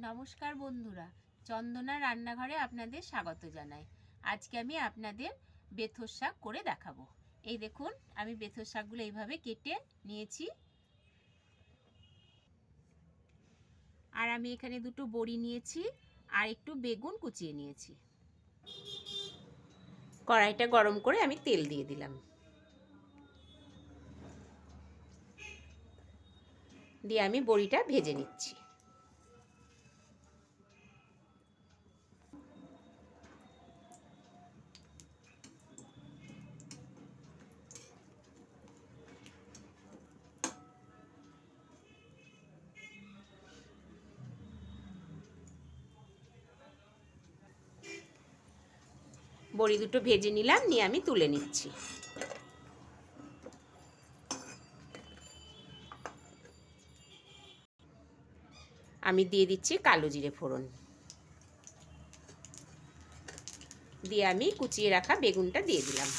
নমস্কার বন্ধুরা, চন্দনা রান্নাঘরে আপনাদের স্বাগত জানাই। আজকে আমি আপনাদের বেথর শাক করে দেখাবো। এই দেখুন, আমি বেথর শাকগুলো এইভাবে কেটে নিয়েছি। আর আমি এখানে দুটো বড়ি নিয়েছি আর একটু বেগুন কুচিয়ে নিয়েছি। কড়াইটা গরম করে আমি তেল দিয়ে দিলাম, দিয়ে আমি বড়িটা ভেজে নিচ্ছি। বড়ি দুটো ভেজে নিলাম, নিয়ে আমি তুলে নিচ্ছি। আমি দিয়ে দিচ্ছি কালো জিরে ফোড়ন, দিয়ে আমি কুচিয়ে রাখা বেগুনটা দিয়ে দিলাম।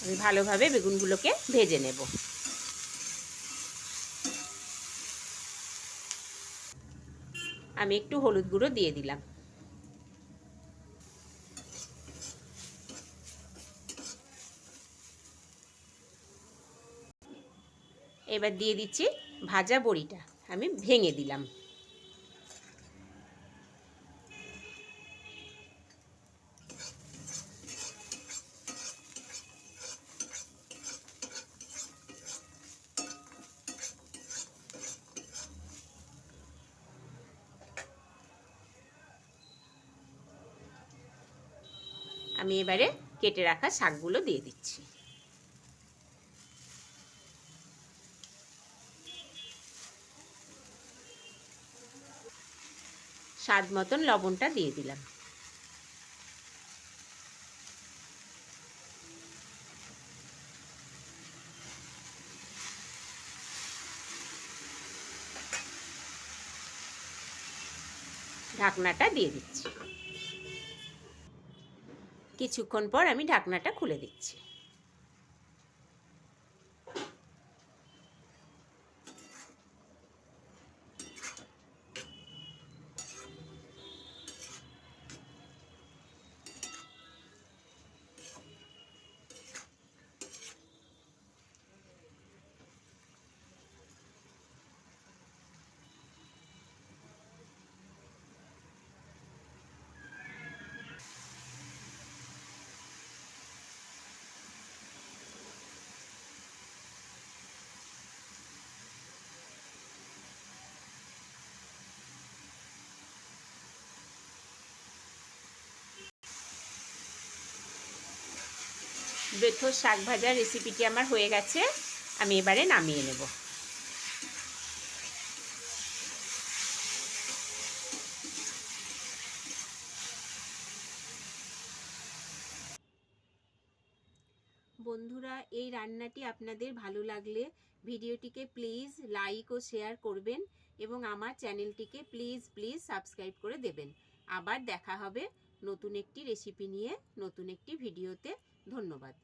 আমি ভালোভাবে বেগুনগুলোকে ভেজে নেব। আমি একটু হলুদ গুঁড়ো দিয়ে দিলাম। এবার দিয়ে দিচ্ছি ভাজা বড়িটা, আমি ভেঙে দিলাম। আমি এবারে কেটে রাখা শাকগুলো দিয়ে দিচ্ছি। স্বাদ মতন লবণটা দিয়ে দিলাম। ঢাকনাটা দিয়ে দিচ্ছি। কিছুক্ষণ পর আমি ঢাকনাটা খুলে দিচ্ছি। বেথর শাক ভাজার রেসিপিটি আমার হয়ে গেছে, আমি এবারে নামিয়ে নেব। বন্ধুরা, এই রান্নাটি আপনাদের ভালো লাগলে ভিডিওটিকে প্লিজ লাইক ও শেয়ার করবেন এবং আমার চ্যানেলটিকে প্লিজ সাবস্ক্রাইব করে দেবেন। আবার দেখা হবে নতুন একটি রেসিপি নিয়ে, নতুন একটি ভিডিওতে। ধন্যবাদ।